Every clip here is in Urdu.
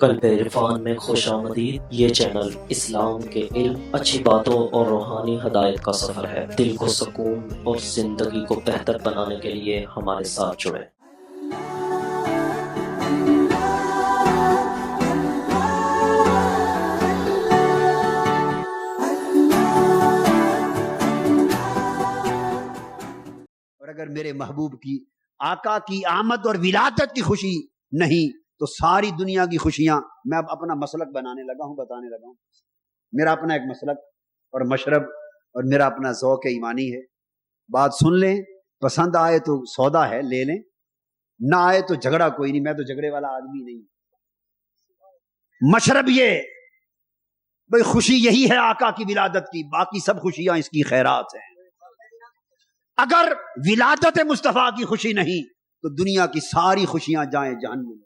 قلب عرفان میں خوش آمدید۔ یہ چینل اسلام کے علم، اچھی باتوں اور روحانی ہدایت کا سفر ہے۔ دل کو سکون اور زندگی کو بہتر بنانے کے لیے ہمارے ساتھ جڑیں۔ اور اگر میرے محبوب کی آقا کی آمد اور ولادت کی خوشی نہیں تو ساری دنیا کی خوشیاں، میں اب اپنا مسلک بتانے لگا ہوں، میرا اپنا ایک مسلک اور مشرب اور میرا اپنا ذوق ایمانی ہے۔ بات سن لیں، پسند آئے تو سودا ہے لے لیں، نہ آئے تو جھگڑا کوئی نہیں، میں تو جھگڑے والا آدمی نہیں۔ مشرب یہ بھئی خوشی یہی ہے آقا کی ولادت کی، باقی سب خوشیاں اس کی خیرات ہیں۔ اگر ولادت مصطفیٰ کی خوشی نہیں تو دنیا کی ساری خوشیاں جائیں جہنم میں،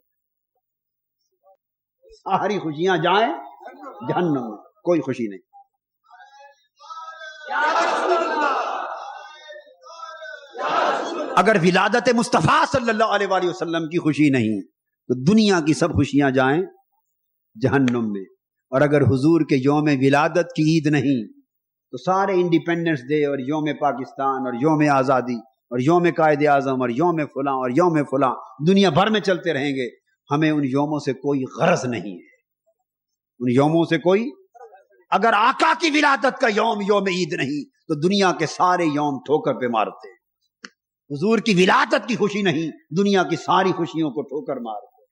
ساری خوشیاں جائیں جہنم میں، کوئی خوشی نہیں۔ اگر ولادت مصطفیٰ صلی اللہ علیہ وآلہ وسلم کی خوشی نہیں تو دنیا کی سب خوشیاں جائیں جہنم میں۔ اور اگر حضور کے یوم ولادت کی عید نہیں تو سارے انڈیپینڈنس ڈے اور یوم پاکستان اور یوم آزادی اور یوم قائد اعظم اور یوم فلاں اور یوم فلاں دنیا بھر میں چلتے رہیں گے، ہمیں ان یوموں سے کوئی غرض نہیں ہے، ان یوموں سے کوئی۔ اگر آقا کی ولادت کا یوم عید نہیں تو دنیا کے سارے یوم ٹھوکر پہ مارتے ہیں۔ حضور کی ولادت کی خوشی نہیں، دنیا کی ساری خوشیوں کو ٹھوکر مارتے ہیں۔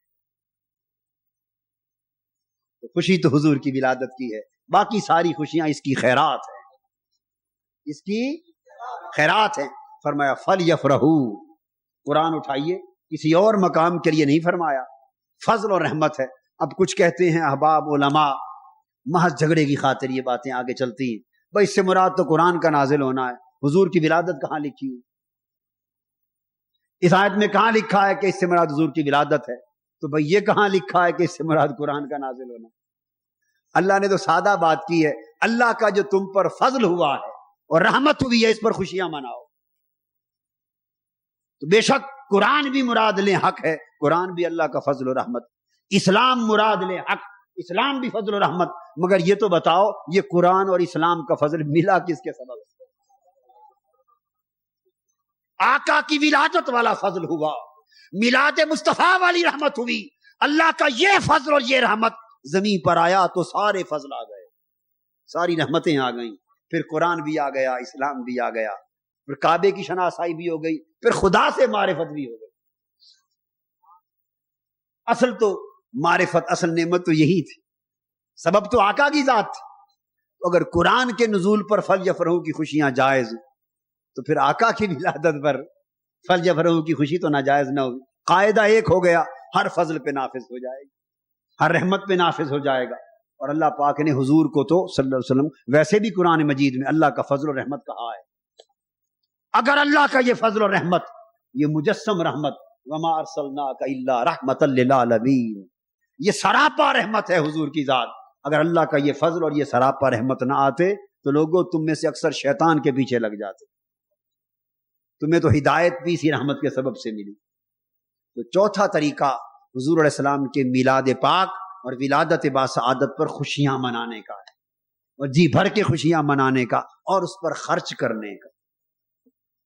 تو خوشی تو حضور کی ولادت کی ہے، باقی ساری خوشیاں اس کی خیرات ہیں، اس کی خیرات ہیں۔ فرمایا فَلْيَفْرَحُوا، قرآن اٹھائیے، کسی اور مقام کے لیے نہیں فرمایا، فضل اور رحمت ہے۔ اب کچھ کہتے ہیں احباب علماء، محض جھگڑے کی خاطر یہ باتیں آگے چلتی ہیں، بھائی اس سے مراد تو قرآن کا نازل ہونا ہے، حضور کی ولادت کہاں لکھی ہوئی؟ اس آیت میں کہاں لکھا ہے کہ اس سے مراد حضور کی ولادت ہے؟ تو بھائی یہ کہاں لکھا ہے کہ اس سے مراد قرآن کا نازل ہونا؟ اللہ نے تو سادہ بات کی ہے، اللہ کا جو تم پر فضل ہوا ہے اور رحمت ہوئی ہے، اس پر خوشیاں مناؤ۔ تو بے شک قرآن بھی مراد لیں حق ہے، قرآن بھی اللہ کا فضل و رحمت، اسلام مراد لیں حق، اسلام بھی فضل و رحمت، مگر یہ تو بتاؤ یہ قرآن اور اسلام کا فضل ملا کس کے سبب؟ آقا کی ولادت والا فضل ہوا، میلاد مصطفیٰ والی رحمت ہوئی، اللہ کا یہ فضل اور یہ رحمت زمین پر آیا تو سارے فضل آ گئے، ساری رحمتیں آ گئیں، پھر قرآن بھی آ گیا، اسلام بھی آ گیا، پھر کعبے کی شناسائی بھی ہو گئی، پھر خدا سے معرفت بھی ہو گئی۔ اصل تو معرفت، اصل نعمت تو یہی تھی، سبب تو آقا کی ذات تھی۔ اگر قرآن کے نزول پر فَلْيَفْرَحُوا کی خوشیاں جائز تو پھر آقا کی ولادت پر فَلْيَفْرَحُوا کی خوشی تو ناجائز نہ ہوگی۔ قاعدہ ایک ہو گیا، ہر فضل پہ نافذ ہو جائے گا، ہر رحمت پہ نافذ ہو جائے گا۔ اور اللہ پاک نے حضور کو تو صلی اللہ علیہ وسلم ویسے بھی قرآن مجید میں اللہ کا فضل و رحمت کہا ہے۔ اگر اللہ کا یہ فضل و رحمت، یہ مجسم رحمت، وما ارسلناک الا رحمتا للعالمین، یہ سراپا رحمت ہے حضور کی ذات۔ اگر اللہ کا یہ فضل اور یہ سراپا رحمت نہ آتے تو لوگوں تم میں سے اکثر شیطان کے پیچھے لگ جاتے، تمہیں تو ہدایت بھی اسی رحمت کے سبب سے ملی۔ تو چوتھا طریقہ حضور علیہ السلام کے میلاد پاک اور ولادت باسعادت پر خوشیاں منانے کا ہے، اور جی بھر کے خوشیاں منانے کا، اور اس پر خرچ کرنے کا،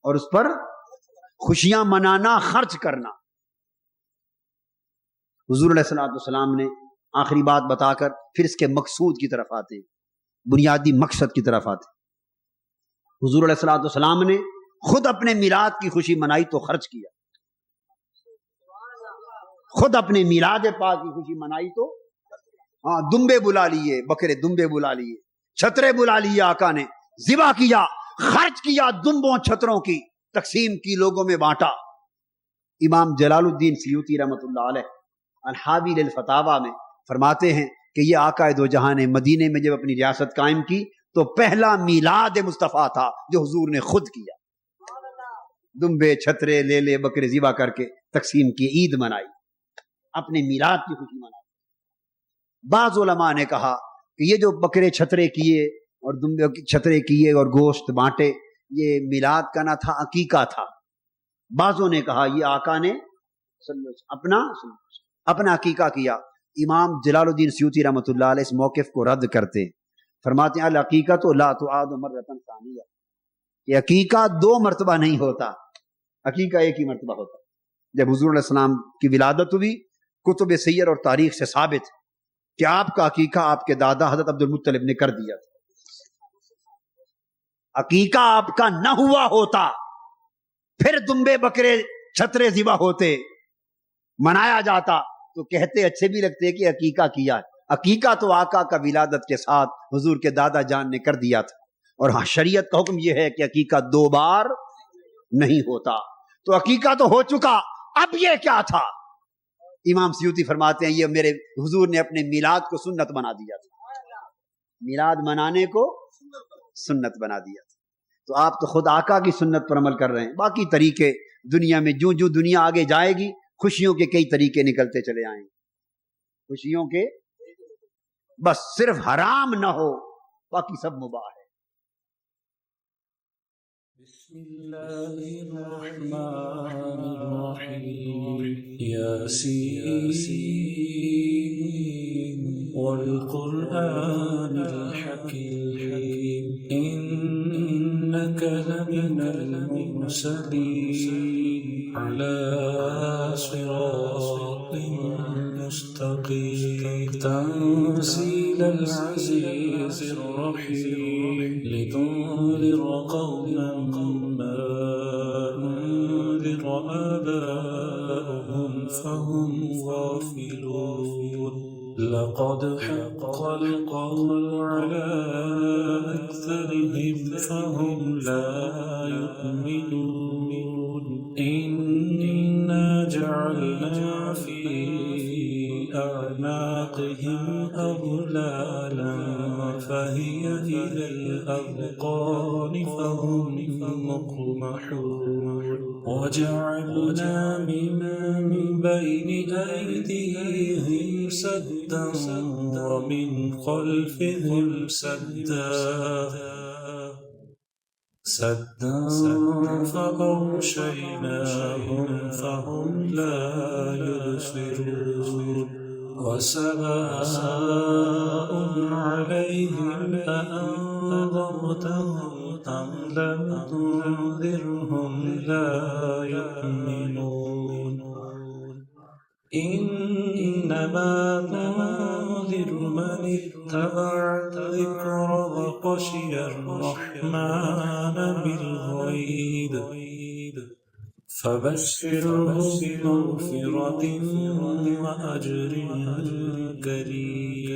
اور اس پر خوشیاں منانا، خرچ کرنا۔ حضور علیہ السلام نے آخری بات بتا کر پھر اس کے مقصود کی طرف آتے ہیں، بنیادی مقصد کی طرف آتے ہیں۔ حضور علیہ السلام نے خود اپنے میلاد کی خوشی منائی تو خرچ کیا، خود اپنے میلاد پاک کی خوشی منائی تو دمبے بلا لیے، بکرے دمبے بلا لیے، چھترے بلا لیے، آقا نے ذبح کیا، خرچ کیا، دمبوں چھتروں کی تقسیم کی، لوگوں میں بانٹا۔ امام جلال الدین سیوطی رحمۃ اللہ علیہ الحاوی للفتاوی میں فرماتے ہیں کہ یہ آقا دو جہاں نے مدینے میں جب اپنی ریاست قائم کی تو پہلا میلاد مصطفیٰ تھا جو حضور نے خود کیا، دمبے چھترے لے لے بکرے ذبح کر کے تقسیم کی، عید منائی، اپنے میلاد کی خوشی منائی۔ بعض علماء نے کہا کہ یہ جو بکرے چھترے کیے اور دمبے چھترے کیے اور گوشت بانٹے، یہ میلاد کا نہ تھا، عقیقہ تھا۔ بعضوں نے کہا یہ آقا نے اپنا عقیقہ کیا، امام جلال الدین سیوطی رحمۃ اللہ علیہ اس موقف کو رد کرتے فرماتے ہیں العقیقۃ لا تعاد مرۃ ثانیہ، کہ عقیقہ 2 مرتبہ نہیں ہوتا، عقیقہ ایک ہی مرتبہ ہوتا۔ جب حضور علیہ السلام کی ولادت ہوئی، کتب سیر اور تاریخ سے ثابت کہ آپ کا عقیقہ آپ کے دادا حضرت عبد المطلب نے کر دیا تھا۔ عقیقہ آپ کا نہ ہوا ہوتا پھر دمبے بکرے چھترے ذبح ہوتے، منایا جاتا تو کہتے اچھے بھی لگتے کہ عقیقہ کیا ہے۔ عقیقہ تو آقا کا ولادت کے ساتھ حضور کے دادا جان نے کر دیا تھا، اور ہاں شریعت کا حکم یہ ہے کہ عقیقہ 2 بار نہیں ہوتا۔ تو عقیقہ تو ہو چکا، اب یہ کیا تھا؟ امام سیوطی فرماتے ہیں یہ میرے حضور نے اپنے میلاد کو سنت بنا دیا تھا، میلاد منانے کو سنت بنا دیا تھا۔ تو آپ تو خود آقا کی سنت پر عمل کر رہے ہیں، باقی طریقے دنیا میں جو جو دنیا آگے جائے گی خوشیوں کے کئی طریقے نکلتے چلے آئیں گے، خوشیوں کے، بس صرف حرام نہ ہو، باقی سب مباح ہے۔ بسم اللہ الرحمن الرحیم یاسین والقرآن الحکیم انک لمن المرسلین علی صراط مستقیم تنزیل العزیز الرحیم لتنذر قوما ما أنذر آباؤهم فهم غافلون لقد حق القول على أكثرهم فهم لا يؤمنون إنا جعلنا في أعناقهم أغلالا فهي إلى الأذقان فهم مقمحون وجعلنا من بين أيديهم سدا ومن خلفهم سدا فأغشيناهم فهم لا يبصرون وسواء عليهم أأنذرتهم أم لم تنذرهم لا يؤمنون إنما تنذر من اتبع الذكر وخشي الرحمن بالغيب فبشره بمغفرة وأجر كريم